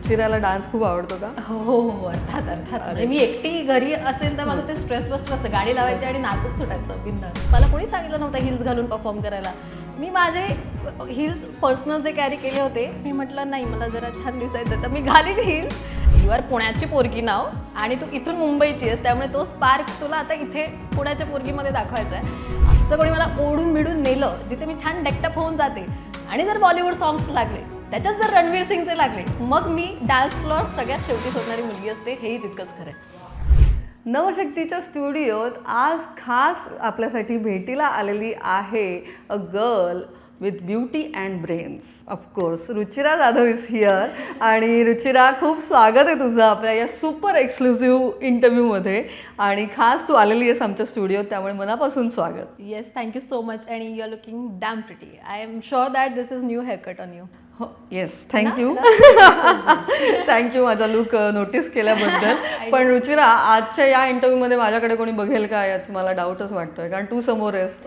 रुचिराला dance खूप आवडतो का? हो हो हो, अर्थात अर्थात. म्हणजे मी एकटी घरी असेल तर माझं ते स्ट्रेस बस्टर असतं, गाडी लावायची आणि नाचत सुटायचं बिंदास. मला कोणी सांगितलं नव्हतं हिल्स घालून परफॉर्म करायला. मी माझे हिल्स पर्सनल जे कॅरी केले होते, मी म्हटलं नाही मला जरा छान दिसायचं तर मी घालीन हिल्स. यू आर पुण्याची पोरगी नाव आणि तू इथून मुंबईची आहेस, त्यामुळे तो स्पार्क तुला आता इथे पुण्याच्या पोरगीमध्ये दाखवायचा आहे. असं कोणी मला ओढून बिडून नेलं जिथे मी छान डेक्टअप होऊन जाते आणि जर बॉलिवूड सॉंग्स लागले, त्याच्यात जर रणवीर सिंगचे लागले, मग मी डान्स फ्लोअर सगळ्यात शेवटी शोधणारी मुलगी असते, हेही तितकंच खरं आहे. नवशक्तीच्या स्टुडिओत आज खास आपल्यासाठी भेटीला आलेली आहे a girl with beauty and brains. Of course Ruchira Jadhav is here. आणि रुचिरा, खूप स्वागत आहे तुझं आपल्या या सुपर एक्सक्लुझिव्ह इंटरव्ह्यूमध्ये. आणि खास तू आलेली आहेस आमच्या स्टुडिओत, त्यामुळे मनापासून स्वागत. Yes, thank you so much. आणि you are looking damn pretty. I am sure that this is new haircut on you. हो, येस, थँक्यू. थँक्यू माझा लुक नोटीस केल्याबद्दल. पण रुचिरा, आजच्या या इंटरव्ह्यूमध्ये माझ्याकडे कोणी बघेल का याच मला डाऊटच वाटतोय, कारण तू समोर आहेस.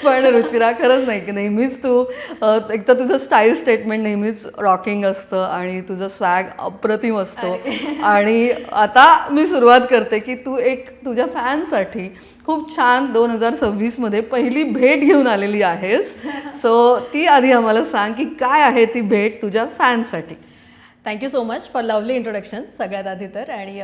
पण रुचिरा, खरंच नाही की नेहमीच तू एक तर तुझं स्टाईल स्टेटमेंट नेहमीच रॉकिंग असतं आणि तुझं स्वॅग अप्रतिम असतो. आणि आता मी सुरुवात करते की तू एक तुझ्या फॅनसाठी खूप छान 2026मध्ये पहिली भेट घेऊन आलेली आहेस. सो ती आधी आम्हाला सांग की काय आहे ती भेट तुझ्या फॅनसाठी. Thank you so much for lovely introduction सगळ्यात आधी तर. आणि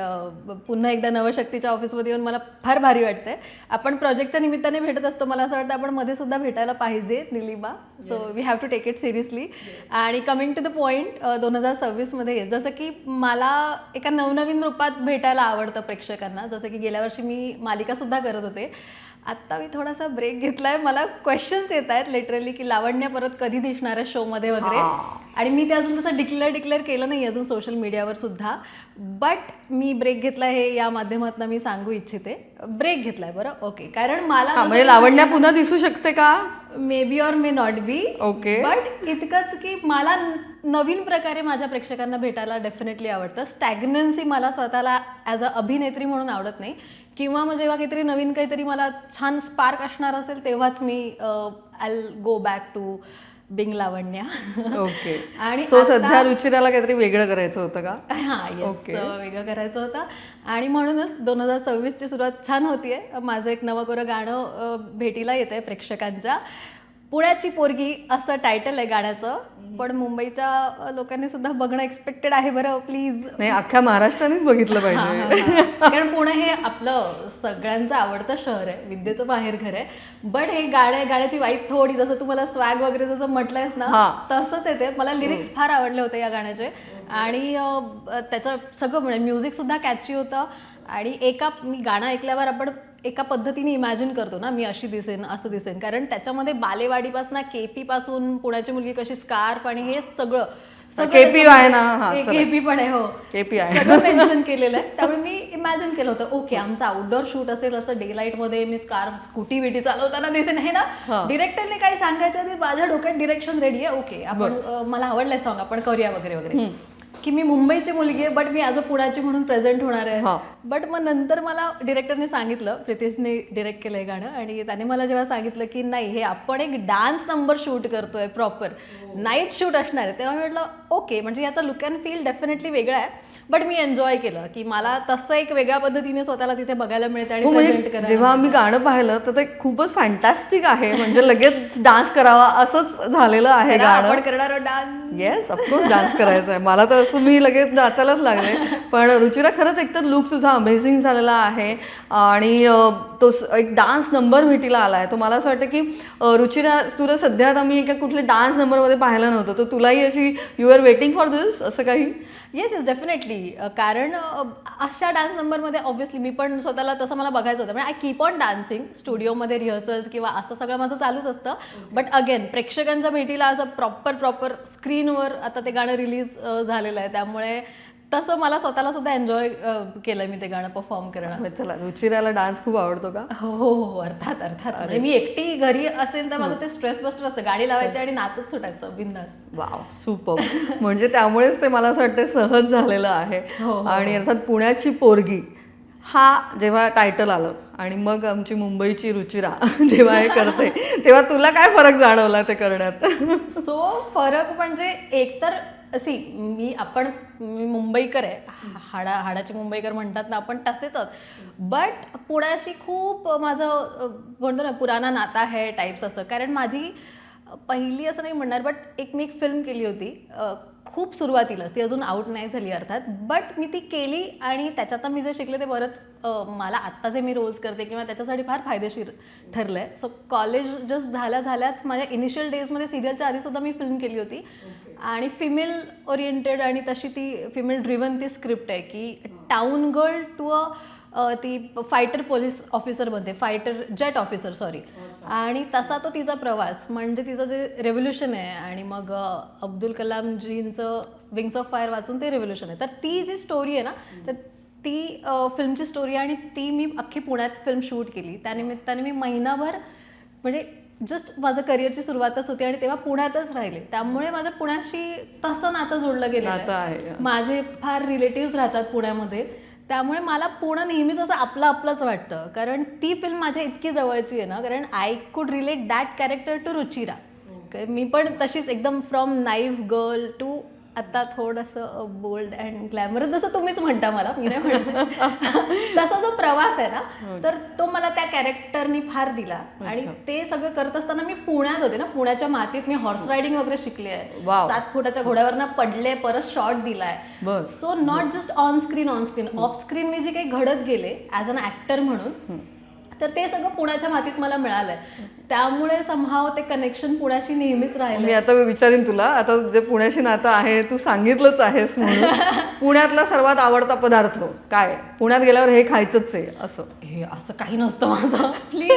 पुन्हा एकदा नवशक्तीच्या ऑफिसमध्ये येऊन मला फार भारी वाटतंय. आपण प्रोजेक्टच्या निमित्ताने भेटत असतो, मला असं वाटतं आपण मध्ये सुद्धा भेटायला पाहिजे Nilima. So we have to take it seriously. आणि कमिंग टू द पॉईंट, 2026मध्ये जसं की मला एका नवनवीन रूपात भेटायला आवडतं प्रेक्षकांना. जसं की गेल्या वर्षी मी मालिकासुद्धा करत होते, आत्ता मी थोडासा ब्रेक घेतलाय. मला क्वेश्चन्स येत आहेत लिटरली की लावण्या परत कधी दिसणार आहे शोमध्ये वगैरे. आणि मी ते अजून तसं डिक्लेअर केलं नाही अजून सोशल मीडियावर सुद्धा. बट मी ब्रेक घेतलाय हे या माध्यमातून मी सांगू इच्छिते. ब्रेक घेतलाय, बरं, ओके. कारण मला म्हणजे लावण्या पुन्हा दिसू शकते का? May be or may not be. Okay. But इतकंच की मला नवीन प्रकारे माझ्या प्रेक्षकांना भेटायला डेफिनेटली आवडतं. स्टॅग्नन्सी मला स्वतःला ॲज अ अभिनेत्री म्हणून आवडत नाही. किंवा मग जेव्हा काहीतरी नवीन काहीतरी मला छान स्पार्क असणार असेल तेव्हाच मी I go back to being Lavanya. Okay. आणि सो सध्या रुचिराला काहीतरी वेगळं करायचं होतं का? हां, येस, वेगळं करायचं होतं. आणि म्हणूनच 2026ची सुरुवात छान होतीये. माझं एक नवं गाणं भेटीला येतंय प्रेक्षकांच्या. पुण्याची पोरगी असं टायटल आहे गाण्याचं. पण मुंबईच्या लोकांनी सुद्धा बघणं एक्सपेक्टेड आहे, बरं प्लीज. नाही, अख्ख्या महाराष्ट्रानेच बघितलं पाहिजे. कारण पुणे हे आपलं सगळ्यांचं आवडतं शहर आहे, विद्येचं माहेरघर आहे. बट हे गाण्याची वाईब थोडी, जसं तू मला स्वॅग वगैरे जसं म्हटलंयस ना, तसंच येते. मला लिरिक्स फार आवडले होते या गाण्याचे. आणि त्याचं सगळं म्हणजे म्युझिक सुद्धा कॅची होतं. आणि मी गाणं ऐकल्यावर आपण एका पद्धतीने इमॅजिन करतो ना, मी अशी दिसेन असं दिसेन. कारण त्याच्यामध्ये बालेवाडीपासून केपी पासून पुण्याची मुलगी कशी स्कार्फ आणि हे सगळं केपी आहे ना, केपी पण आहे, हो, केपी आहे, सगळं मेन्शन केलेलं आहे. त्यामुळे मी इमॅजिन केलं होतं ओके आमचं आउटडोअर शूट असेल, असं डे लाईट मध्ये मी स्कार्फ स्कूटी बिटी चालवताना दिसेन हे ना. डिरेक्टरने काही सांगायच्या आधी माझ्या डोक्यात डिरेक्शन रेडी आहे. ओके, आपण मला आवडलंय सॉंग, आपण करूया वगैरे वगैरे. की मी मुंबईची मुलगी आहे बट मी ॲज अ पुण्याची म्हणून प्रेझेंट होणार आहे. बट मग नंतर मला डिरेक्टरने सांगितलं, प्रितेशने डिरेक्ट केलं आहे गाणं, आणि त्याने मला जेव्हा सांगितलं की नाही हे आपण एक डान्स नंबर शूट करतोय, प्रॉपर नाईट शूट असणार आहे, तेव्हा म्हटलं ओके, म्हणजे याचा लुक अँड फील डेफिनेटली वेगळा आहे. बट मी एन्जॉय केलं की मला तसं एक वेगळ्या पद्धतीने स्वतःला तिथे बघायला मिळते आणि प्रेझेंट करायला. जेव्हा आम्ही गाणं पाहिलं तर ते खूपच फॅन्टॅस्टिक आहे. म्हणजे लगेच डान्स करावा असंच झालेलं आहे गाणं. आपण करणार डान्स. येस, ऑफकोर्स डान्स करायचा आहे मला तर. असं मी लगेच नाचायलाच लागले. पण रुचिरा, खरंच एकतर लुक तुझा अमेझिंग झालेला आहे आणि तो एक डान्स नंबर भेटीला आला आहे. तो मला असं वाटतं की रुचिरा, तुला सध्या आता मी एका कुठल्या डान्स नंबरमध्ये पाहिलं नव्हतं, तर तुलाही अशी यू आर वेटिंग फॉर दिस असं काही? Yes yes, definitely. कारण अशा डान्स नंबरमध्ये ऑब्व्हियसली मी पण स्वतःला तसं मला बघायचं होतं. म्हणजे आय कीप ऑन डान्सिंग स्टुडिओमध्ये, रिहर्सल्स किंवा असं सगळं माझं चालूच असतं. बट अगेन प्रेक्षकांच्या भेटीला असं प्रॉपर स्क्रीनवर आता ते गाणं रिलीज झालेलं आहे, त्यामुळे तसं मला स्वतःला सुद्धा एन्जॉय केलं मी ते गाणं परफॉर्म करणं. चला, रुचिराला डान्स खूप आवडतो का? हो हो हो, अर्थात अर्थात. म्हणजे मी एकटी घरी असेल तर माझं ते स्ट्रेस बस्टर असतं, गाडी लावायची आणि नाचत सुटायचं बिंदास. Wow, super. म्हणजे त्यामुळेच ते मला असं वाटतं सहज झालेलं आहे. आणि अर्थात पुण्याची पोरगी हा जेव्हा टायटल आलं आणि मग आमची मुंबईची रुचिरा जेव्हा हे करते, तेव्हा तुला काय फरक जाणवला ते करण्यात? सो फरक म्हणजे एकतर मी मुंबईकर आहे, हाडाचे मुंबईकर म्हणतात ना आपण, तसेच आहोत. बट पुण्याशी खूप माझं म्हणतो ना पुराणा नाता आहे टाईप्स असं. कारण माझी पहिली असं नाही म्हणणार, बट मी एक फिल्म केली होती खूप सुरुवातीलाच, ती अजून आउट नाही झाली अर्थात, बट मी ती केली आणि त्याच्यात मी जे शिकले ते बरंच मला आत्ता जे मी रोल्स करते किंवा त्याच्यासाठी फार फायदेशीर ठरलं आहे. सो कॉलेज जस्ट झाल्याच माझ्या इनिशियल डेजमध्ये सिरियलच्या आधीसुद्धा मी फिल्म केली होती आणि फिमेल ओरिएंटेड आणि तशी ती फिमेल ड्रिव्हन ती स्क्रिप्ट आहे की टाऊन गर्ल टू ती फायटर पोलीस ऑफिसर बनते, फायटर जेट ऑफिसर सॉरी. आणि तसा तो तिचा प्रवास म्हणजे तिचं जे रेव्होल्युशन आहे आणि मग अब्दुल कलामजींचं विंग्स ऑफ फायर वाचून ते रेव्होल्युशन आहे. तर ती जी स्टोरी आहे ना, तर ती फिल्मची स्टोरी आणि ती मी अख्खी पुण्यात फिल्म शूट केली. त्यानिमित्ताने मी महिनाभर म्हणजे जस्ट माझं करिअरची सुरुवातच होती आणि तेव्हा पुण्यातच राहिले. त्यामुळे माझं पुण्याशी तसं नातं जोडलं गेलं आहे. माझे फार रिलेटिव्स राहतात पुण्यामध्ये, त्यामुळे मला पुणे नेहमीच असं आपलंच वाटतं. कारण ती फिल्म माझ्या इतकी जवळची आहे ना, कारण I could relate that character to Ruchira. मी पण तशीच एकदम फ्रॉम नाईफ गर्ल टू आता थोडंसं बोल्ड अँड ग्लॅमरस, जसं तुम्हीच म्हणता मला, मी नाही म्हणते तसा जो प्रवास आहे ना, तर तो मला त्या कॅरेक्टरनी फार दिला. आणि ते सगळं करत असताना मी पुण्यात होते ना, पुण्याच्या मातीत मी हॉर्स रायडिंग वगैरे शिकले आहे, 7 फुटाच्या घोड्यावरनं पडले, परत शॉट दिलाय. So not just on screen off screen मी जे काही घडत गेले ॲज अन ॲक्टर म्हणून, तर ते सगळं पुण्याच्या मातीत मला मिळालंय. त्यामुळे समहाव ते कनेक्शन पुण्याशी नेहमीच राहिलं. मी आता विचारीन तुला, आता जे पुण्याशी नातं आहे तू सांगितलंच आहेस म्हणून, पुण्यातला सर्वात आवडता पदार्थ काय? पुण्यात गेल्यावर हे खायचंच आहे असं? हे असं काही नसतं माझं, प्लीज.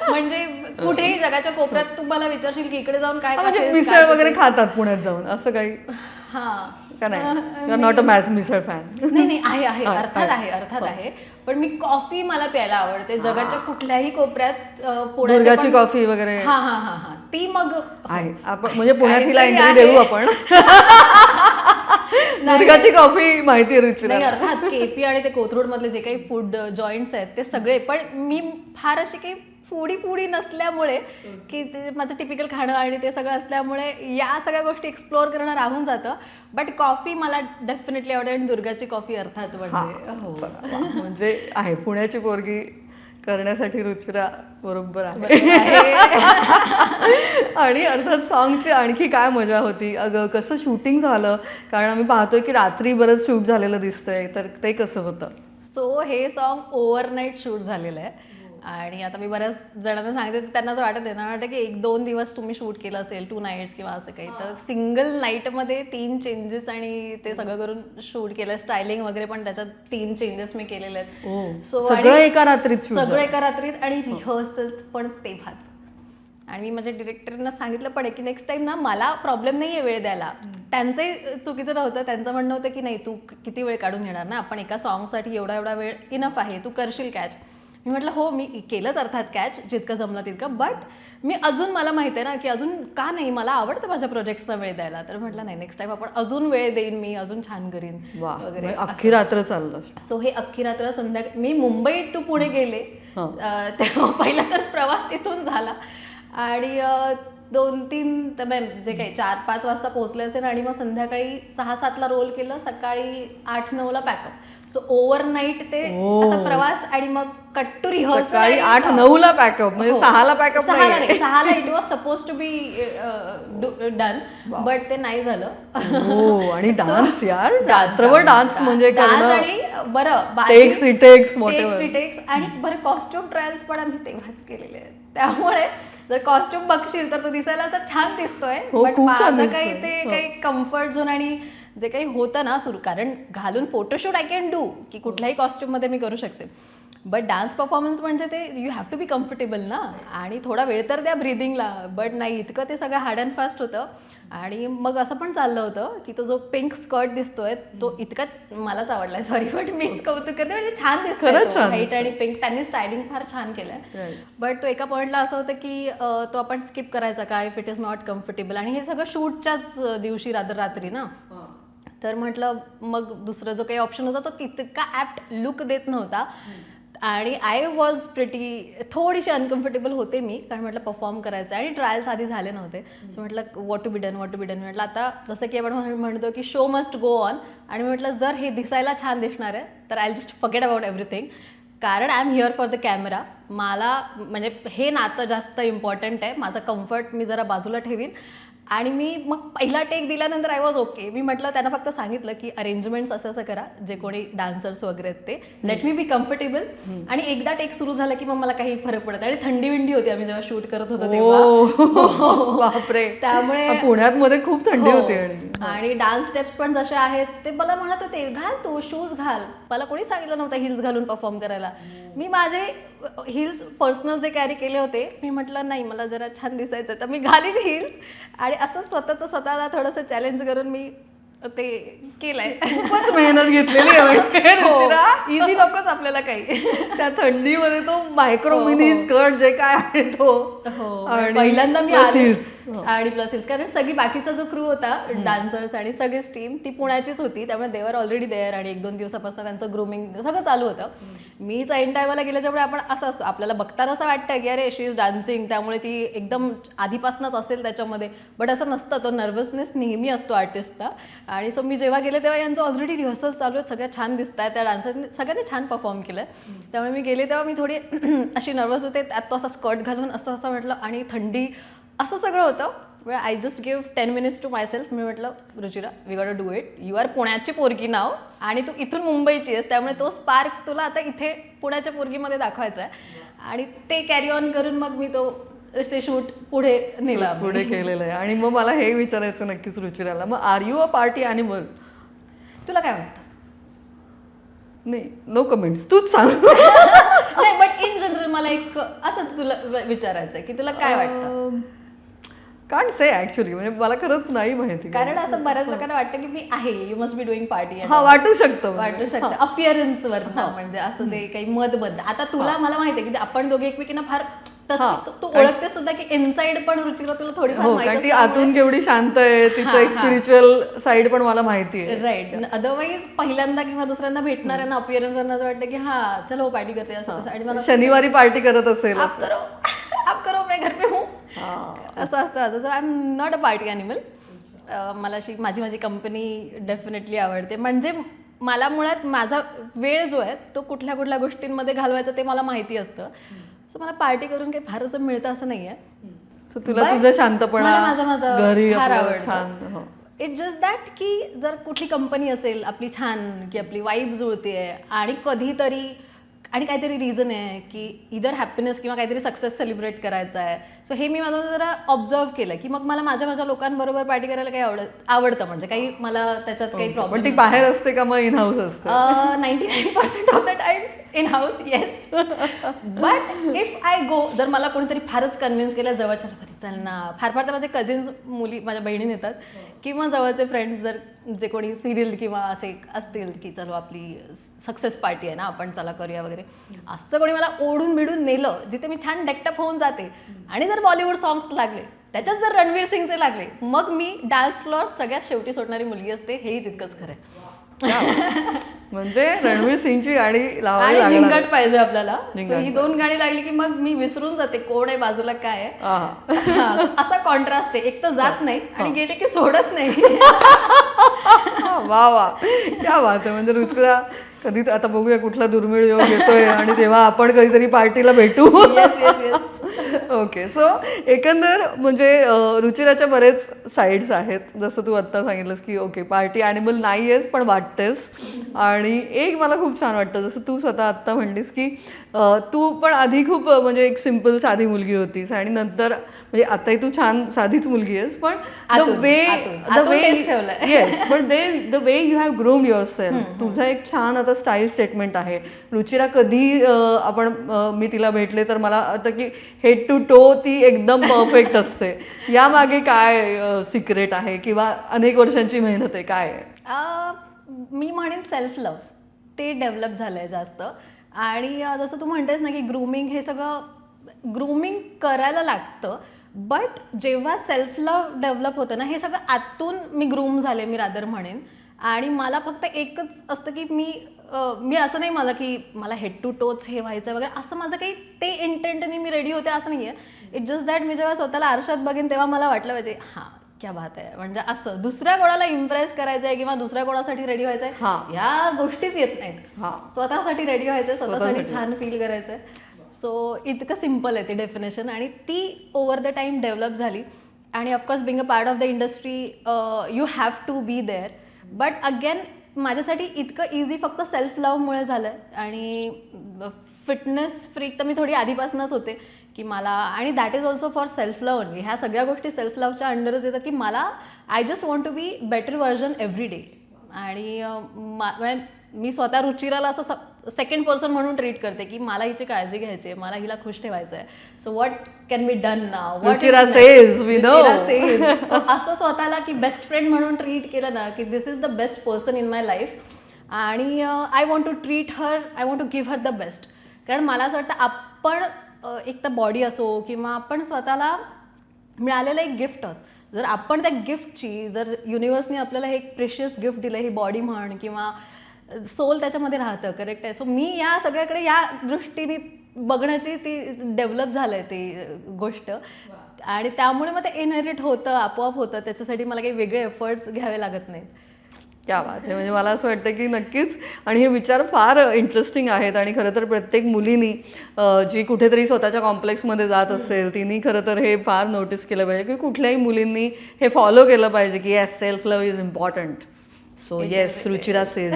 म्हणजे कुठेही जगाच्या कोपऱ्यात तुम्हाला विचारशील की इकडे जाऊन काय म्हणजे मिसळ वगैरे खातात पुण्यात जाऊन असं काही? हा का नाही, नॉट अ मिसळ फॅन? नाही आहे अर्थात आहे. पण मी कॉफी मला प्यायला आवडते जगाच्या कुठल्याही कोपऱ्यात. दुर्गाची कॉफी वगैरे? हा ती मग आहे. आपण म्हणजे पुण्यातला एंट्री देऊ आपण. दुर्गाची कॉफी माहिती रुचिरा? नाही, अर्थात केपी आणि ते कोथरूड मधले जे काही फूड जॉईंट्स आहेत ते सगळे. पण मी फार अशी काही फूडी नसल्यामुळे की ते माझं टिपिकल खाणं आणि ते सगळं असल्यामुळे या सगळ्या गोष्टी एक्सप्लोअर करणं राहून जातं. बट कॉफी मला डेफिनेटली आवडते आणि दुर्गाची कॉफी अर्थात म्हणजे आहे पुण्याची पोरगी करण्यासाठी रुचिरा बरोबर आहे. आणि अर्थात सॉंगची आणखी काय मजा होती? अगं कसं शूटिंग झालं? कारण आम्ही पाहतोय की रात्री बरंच शूट झालेलं दिसतंय, तर ते कसं होतं? सो हे सॉन्ग ओव्हरनाईट शूट झालेलं आहे. आणि आता मी बऱ्याच जणांना सांगते तर त्यांना असं वाटतं की 1-2 दिवस तुम्ही शूट केलं असेल, 2 नाईट्स किंवा असं काही. तर सिंगल नाईटमध्ये 3 चेंजेस आणि ते सगळं करून शूट केलं. स्टायलिंग वगैरे पण त्याच्यात 3 चेंजेस मी केलेले आहेत. सगळं एका रात्रीत? सगळं एका रात्रीत आणि रिहर्सल्स पण तेव्हाच. आणि मी माझ्या डिरेक्टरना सांगितलं पण आहे की नेक्स्ट टाइम ना मला प्रॉब्लेम नाही आहे वेळ द्यायला. त्यांचंही चुकीचं नव्हतं. त्यांचं म्हणणं होतं की नाही तू किती वेळ काढून येणार ना, आपण एका सॉंगसाठी एवढा वेळ इनफ आहे, तू करशील कॅच. मी म्हटलं हो मी केलंच अर्थात कॅच जितकं जमलं तितकं. बट मी अजून मला माहिती आहे ना की अजून का नाही, मला आवडतं माझ्या प्रोजेक्ट्सना वेळ द्यायला. तर म्हटलं नाही नेक्स्ट टाइम आपण अजून वेळ देईन, मी अजून छान करीन वगैरे. अख्खी रात्र चाललं? सो हे अख्खी रात्र संध्याकाळी मी मुंबई टू पुणे गेले तेव्हा पहिला तर प्रवास तिथून झाला आणि 2-3 जे काही 4-5 वाजता पोहोचले असेल आणि मग संध्याकाळी 6-7 ला रोल केलं, सकाळी 8-9 ला पॅकअप. सो ओव्हरनाईट ते असा प्रवास आणि मग कट टू रिहर्सल. सकाळी 8-9 ला पॅकअप म्हणजे 6 ला पॅकअप? 6 ला नाही, 6 ला it was suppose to be done, but ते नाही झालं. आणि डान्स यार, रात्रभर डान्स म्हणजे आणि बरं टेक्स आणि बरं कॉस्ट्युम ट्रायल्स पण आम्ही तेव्हाच केलेले आहेत. त्यामुळे जर कॉस्ट्युम बघशील तर तो दिसायला असा छान दिसतोय, बट माझं काही ते काही कम्फर्ट झोन आणि जे काही होतं ना सुरू, कारण घालून फोटोशूट आय कॅन डू की कुठल्याही कॉस्ट्युममध्ये मी करू शकते, बट डान्स परफॉर्मन्स म्हणजे ते you have to be comfortable ना, आणि थोडा वेळ तर द्या ब्रिदिंगला. बट नाही, इतकं ते सगळं हार्ड अँड फास्ट होतं. आणि मग असं पण चाललं होतं की तो जो पिंक स्कर्ट दिसतोय तो इतका मलाच आवडलाय, सॉरी बट मीच कौतुक करते, म्हणजे छान दिसतोय व्हाईट आणि पिंक. त्यांनी स्टायलिंग फार छान केलंय. बट तो एका पॉईंटला असं होतं की तो आपण स्किप करायचा का if it is not comfortable, आणि हे सगळं शूटच्याच दिवशी रात्री ना. तर म्हटलं मग दुसरं जो काही ऑप्शन होता तो तितका ॲप्ट लुक देत नव्हता. आणि आय वॉज थोडीशी अनकम्फर्टेबल होते मी, कारण म्हटलं परफॉर्म करायचं आणि ट्रायल्स आधी झाले नव्हते. सो म्हटलं वॉट टू बी डन म्हटलं आता जसं की आपण म्हणतो की शो मस्ट गो ऑन, आणि म्हटलं जर हे दिसायला छान दिसणार आहे तर I just forget about everything, कारण I am here for the camera. मला म्हणजे हे नातं जास्त इम्पॉर्टंट आहे, माझा कम्फर्ट मी जरा बाजूला ठेवीन. आणि मी मग पहिला टेक दिल्यानंतर आय वॉज ओके. मी म्हटलं त्यांना फक्त सांगितलं की अरेंजमेंट्स असं असं करा, जे कोणी डान्सर्स वगैरे आहेत ते लेट मी बी कम्फर्टेबल. आणि एकदा टेक सुरू झाला की मग मला काही फरक पडत. आणि थंडी विंडी होती आम्ही जेव्हा शूट करत होतो तेव्हा, बापरे, त्यामुळे पुण्यात मध्ये खूप थंडी होती. आणि डान्स स्टेप्स पण जसे आहेत ते मला म्हणत होते घाल तू शूज घाल. मला कोणी सांगितलं नव्हतं हिल्स घालून परफॉर्म करायला. मी माझे हिल्स पर्सनल जे कॅरी केले होते, मी म्हटलं नाही मला जरा छान दिसायचं तर मी घालीन हिल्स. आणि असं स्वतःला थोडंसं चॅलेंज करून मी ते केलंय. खूपच मेहनत घेतलेली आहे. इझी नकोच आपल्याला काही. त्या थंडीमध्ये तो मायक्रो मिनी स्कर्ट जे काय आहे तो, पहिल्यांदा मी आले आणि प्लस हिल्स, कारण सगळी बाकीचा जो क्रू होता डान्सर्स आणि सगळीच टीम ती पुण्याचीच होती, त्यामुळे देवर ऑलरेडी देअर. आणि 1-2 दिवसापासून त्यांचं ग्रूमिंग सगळं चालू होतं. मीच ऐन टायमाला गेल्याच्यामुळे आपण असं असतो, आपल्याला बघताना असं वाटतं की अरे शी इज डान्सिंग, त्यामुळे ती एकदम आधीपासूनच असेल त्याच्यामध्ये. बट असं नसतं, तो नर्वसनेस नेहमी असतो आर्टिस्टला. आणि सो मी जेव्हा गेले तेव्हा यांचं ऑलरेडी रिहर्सल चालू आहेत, सगळ्या छान दिसत आहेत, त्या डान्सरने सगळ्यांनी छान परफॉर्म केलं. त्यामुळे मी गेले तेव्हा मी थोडी अशी नर्वस होते, त्यात तो असा स्कर्ट घालून असं म्हटलं, आणि थंडी असं सगळं होतं. I just give 10 minutes to myself. मी म्हटलं Ruchira we got to do it. You are पुण्याची पोरगी नाव आणि तू इथून मुंबईची आहेस, त्यामुळे तो स्पार्क तुला आता इथे पुण्याच्या पोरगीमध्ये दाखवायचा आहे. आणि ते कॅरी ऑन करून मग मी ते शूट पुढे केलेलं आहे. आणि मग मला हे विचारायचं नक्कीच रुचिराला, मग are you a party animal? तुला काय वाटतं? नाही, नो कमेंट्स, तूच सांग. नाही, बट इन जनरल मला एक असंच तुला विचारायचं आहे की तुला काय वाटतं? कांट से ऍक्च्युअली, म्हणजे मला खरंच नाही माहिती. कारण असं बऱ्याच लोकांना वाटतं की मी आहे, you must be doing party. वाटू शकतं अपिअरन्स वर ना, म्हणजे असं जे काही मतबद्ध. आता तुला मला माहिती आहे की आपण दोघे एकमेकींना फार तसं तू ओळखते सुद्धा की इनसाइड पण रुचिरा तुला थोडीफार माहिती, ती आतून केवढी शांत आहे, तिचं एक स्पिरिच्युअल साइड पण मला माहिती आहे. राईट. अदरवाईज पहिल्यांदा किंवा दुसऱ्यांदा भेटणाऱ्यांना अपिअरन्स वरनं असं वाटतं की हा चलो पार्टी करते असं तसं. आणि मला शनिवारी पार्टी करत असेल, आप करो मैं घर पे हूँ असं असतं. असं I am not a party animal. मला अशी माझी कंपनी डेफिनेटली आवडते. म्हणजे मला मुळात माझा वेळ जो आहे तो कुठल्या गोष्टींमध्ये घालवायचा ते मला माहिती असतं. सो मला पार्टी करून काही फार असं मिळतं असं नाही आहे. तुला तुझं शांतपणा माझं फार आवडतं. इट्स जस्ट दॅट की जर कुठली कंपनी असेल आपली छान, की आपली वाईब जुळते आणि कधीतरी आणि काहीतरी रिझन आहे की इधर हॅपीनेस किंवा काहीतरी सक्सेस सेलिब्रेट करायचा आहे. सो हे मी माझं जरा ऑब्झर्व केलं की मग मला माझ्या लोकांबरोबर पार्टी करायला काही आवडतं. म्हणजे काही मला त्याच्यात काही प्रॉब्लेम. पण ती बाहेर असते का मग इन हाऊस असते? 99% of the times in house, yes. But if I go, जर मला कोणीतरी फारच कन्व्हिन्स केलं जवळच्या चल ना, फार तर माझे कझिन्स मुली माझ्या बहिणी येतात किंवा जवळचे फ्रेंड्स जर जे कोणी सिरियल किंवा असे असतील की चलो आपली सक्सेस पार्टी आहे ना, आपण चला करूया वगैरे, असं कोणी मला ओढून भिडून नेलं जिथे मी छान डेक्टअप होऊन जाते. आणि जर बॉलिवूड सॉंग्स लागले, त्याच्यात जर रणवीर सिंगचे लागले, मग मी डान्स फ्लोअर सगळ्यात शेवटी सोडणारी मुलगी असते. हेही तितकंच खरं आहे. म्हणजे रणवीर सिंगची गाडी लावावी आणि झिंगाट पाहिजे आपल्याला. ही 2 गाणी लागली की मग मी विसरून जाते कोण आहे बाजूला काय आहे. असा कॉन्ट्रास्ट आहे. एक तर जात नाही आणि गेले की सोडत नाही. वा वा, क्या बात आहे. म्हणजे रुचिरा कधी आता बघूया कुठला दुर्मिळ योग येतोय आणि तेव्हा आपण कधीतरी पार्टीला भेटू. ओके. सो एकंदर म्हणजे रुचिराच्या बरेच साईड्स आहेत, जसं तू आत्ता सांगितलंस की ओके पार्टी ॲनिमल नाही आहेस पण वाटतेस. आणि एक मला खूप छान वाटतं, जसं तू स्वतः आत्ता म्हणलीस की तू पण आधी खूप म्हणजे एक सिम्पल साधी मुलगी होतीस आणि नंतर म्हणजे आताही तू छान साधीच मुलगी आहेस, पण द वे येस, पण the way you have grown your self, तुझं एक छान आता स्टाईल स्टेटमेंट आहे. रुचिरा कधी मी तिला भेटले तर मला वाटतं की हेड टू टो ती एकदम परफेक्ट असते. यामागे काय सिक्रेट आहे किंवा अनेक वर्षांची मेहनत आहे, काय आहे? मी म्हणेन सेल्फ लव्ह ते डेव्हलप झालंय जास्त. आणि जसं तू म्हणतेस ना की ग्रूमिंग, हे सगळं ग्रूमिंग करायला लागतं. बट जेव्हा सेल्फ लव्ह डेव्हलप होतं ना, हे सगळं आतून मी ग्रूम झाले, मी रादर म्हणेन. आणि मला फक्त एकच असतं की मी असं नाही माझं की मला हेड टू टोच हे व्हायचं वगैरे, असं माझं काही ते इंटेंटनी मी रेडी होते असं नाही आहे. इट जस्ट दॅट मी जेव्हा स्वतःला आरशात बघेन तेव्हा मला वाटलं पाहिजे हां क्या बात आहे, म्हणजे असं दुसऱ्या कोणाला इम्प्रेस करायचं आहे किंवा दुसऱ्या कोणासाठी रेडी व्हायचं आहे ह्या गोष्टीच येत नाहीत. स्वतःसाठी रेडी व्हायचं आहे, स्वतःसाठी छान फील करायचं आहे. सो इतकं सिम्पल आहे ती डेफिनेशन, आणि ती ओव्हर द टाईम डेव्हलप झाली. आणि of course being a part of the industry you have to be there. But again माझ्यासाठी इतकं इझी फक्त सेल्फ लव्हमुळे झालं आहे. आणि फिटनेस फ्रीक तर मी थोडी आधीपासूनच होते की मला, आणि that is also for self love only. ह्या सगळ्या गोष्टी सेल्फ लव्हच्या अंडरच येतात की मला I just want to be better version every day. आणि मी स्वतः रुचिराला असं सेकंड पर्सन म्हणून ट्रीट करते की मला हिची काळजी घ्यायची आहे, मला हिला खुश ठेवायचं आहे. So what can be done now, Ruchira says we know. असं स्वतःला की बेस्ट फ्रेंड म्हणून ट्रीट केलं ना की this is the best person in my life. आणि I want to treat her, I want to give her the best. कारण मला असं वाटतं आपण एक तर बॉडी असो किंवा आपण स्वतःला मिळालेलं एक गिफ्ट आहोत. जर आपण त्या गिफ्टची, जर युनिव्हर्सने आपल्याला हे एक प्रेशियस गिफ्ट दिलं, ही बॉडी म्हण किंवा सोल त्याच्यामध्ये राहतं, करेक्ट आहे. सो मी या सगळ्याकडे या दृष्टीने बघण्याची ती डेव्हलप झालं आहे ती गोष्ट. आणि त्यामुळे मग ते इनहेरिट होतं, आपोआप होतं. त्याच्यासाठी मला काही वेगळे एफर्ट्स घ्यावे लागत नाहीत. क्या बात आहे. म्हणजे मला असं वाटतं की नक्कीच, आणि हे विचार फार इंटरेस्टिंग आहेत. आणि खरं तर प्रत्येक मुलीनी जी कुठेतरी स्वतःच्या कॉम्प्लेक्समध्ये जात असेल तिने खरं तर हे फार नोटीस केलं पाहिजे की कुठल्याही मुलींनी हे फॉलो केलं पाहिजे की yes, self love is important. So yes, Ruchira says.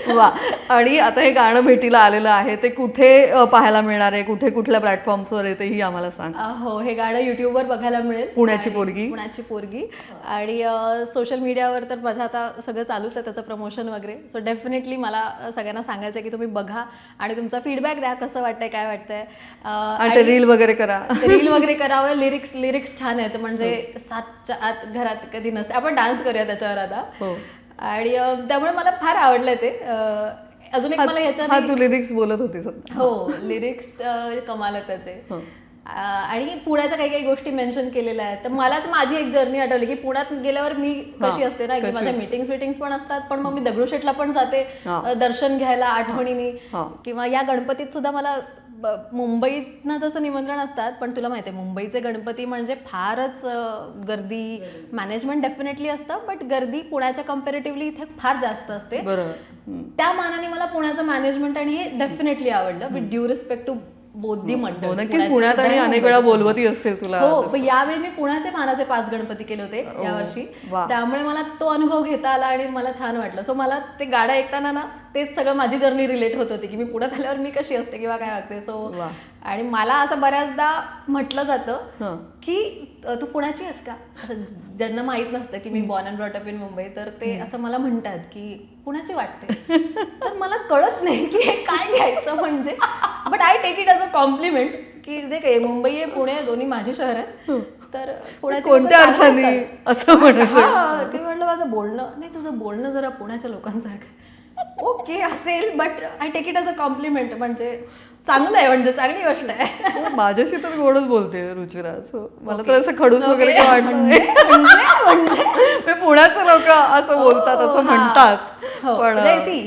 वा. आणि आता हे गाणं भेटीला आलेलं आहे, ते कुठे पाहायला मिळणार आहे, कुठे कुठल्या प्लॅटफॉर्म्सवर आहे तेही आम्हाला सांग. हो, हे गाणं युट्यूबवर बघायला मिळेल, पुण्याची पोरगी. पुण्याची पोरगी. आणि सोशल मीडियावर तर माझं आता सगळं चालूच आहे त्याचं प्रमोशन वगैरे. सो डेफिनेटली मला सगळ्यांना सांगायचं आहे की तुम्ही बघा आणि तुमचा फीडबॅक द्या, कसं वाटतंय, काय वाटतंय. आणि रील वगैरे करा, रील वगैरे करावं. लिरिक्स छान आहेत, म्हणजे 7च्या आत घरात कधी नसते. आपण डान्स करूया त्याच्यावर आता. आणि त्यामुळे मला फार आवडलं ते. अजून एक मला ह्याच्यात तू लिरिक्स बोलत होतीस. हो, लिरिक्स कमाल आहेत त्याचे. आणि पुण्याच्या काही काही गोष्टी मेन्शन केलेल्या आहेत. तर मलाच माझी एक जर्नी आठवली की पुण्यात गेल्यावर मी कशी असते ना, की माझ्या मीटिंग्स पण असतात, पण मग मी दगडूशेठला पण जाते दर्शन घ्यायला आठवणीने. किंवा या गणपतीत सुद्धा मला मुंबईतनं जसं निमंत्रण असतात, पण तुला माहिती आहे मुंबईचे गणपती म्हणजे फारच गर्दी, मॅनेजमेंट डेफिनेटली असतं, बट गर्दी पुण्याच्या कम्पॅरेटिव्हली इथे फार जास्त असते. त्या मानाने मला पुण्याचं मॅनेजमेंट आणि हे डेफिनेटली आवडलं, with due respect to Bodhi Mandal. नक्कीच पुण्यात आणि अनेक वेळा बोलवती असेल तुला. हो, पण यावेळी मी पुण्याचे मानाचे 5 गणपती केले होते यावर्षी, त्यामुळे मला तो अनुभव घेता आला आणि मला छान वाटलं. सो मला ते गाणं ऐकताना ना तेच सगळं माझी जर्नी रिलेट होत होती की मी पुण्यात आल्यावर मी कशी असते किंवा काय वागते. सो आणि मला असं बऱ्याचदा म्हटलं जातं की तू पुण्याची आहेस का, असं ज्यांना माहित नसतं की मी born and brought up in Mumbai, तर ते असं मला म्हणतात की पुण्याची वाटते. तर मला कळत नाही की हे काय घ्यायचं म्हणजे, but I take it as a compliment की जे काही मुंबई आहे पुणे दोन्ही माझी शहर आहेत, तर पुण्याची कोणत्या अर्थाने असं म्हणायचं. ते म्हटलं माझं बोलणं नाही, तुझं बोलणं जरा पुण्याच्या लोकांसारखं. ओके असेल, but I take it as a compliment, म्हणजे चांगलं आहे, म्हणजे चांगली गोष्ट आहे. माझ्याशी तर गोडच बोलते रुचिरा. मला तर असं खडूस वगैरे काय वाटत नाही. पुण्याचे लोक असं बोलतात, असं म्हणतात. पण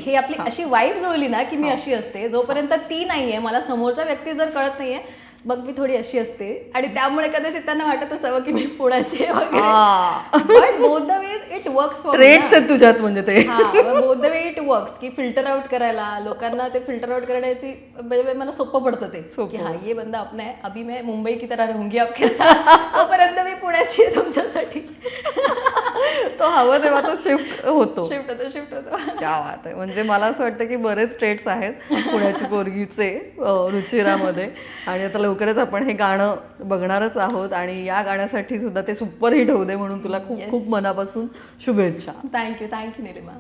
ही आपली अशी वाईब जुळली ना की मी अशी असते, जोपर्यंत ती नाहीये, मला समोरचा व्यक्ती जर कळत नाहीये, मग मी थोडी अशी असते. आणि त्यामुळे कदाचित त्यांना वाटत असावं की मी पुण्याची वगैरे. But both the ways it works for rates आहेत तुझ्यात, म्हणजे ते both the way it works की फिल्टर आउट करायला, लोकांना ते फिल्टर आउट करण्याची म्हणजे मला सोपं पडतं ते की हा ये बंदा आपला आहे, अभी मैं मुंबई की तरह रहूंगी आपके साथ, तोपर्यंत मी पुण्याची आहे तुमच्यासाठी. तो हवं तेव्हा तो शिफ्ट होतो. क्या बात आहे. म्हणजे मला असं वाटतं की बरेच ट्रेट्स आहेत पुण्याची पोरगीचे रुचिरामध्ये. आणि आता लवकरच आपण हे गाणं बघणारच आहोत, आणि या गाण्यासाठी सुद्धा ते सुपरहिट होऊ दे म्हणून तुला खूप खूप मनापासून शुभेच्छा. थँक्यू निलिमा.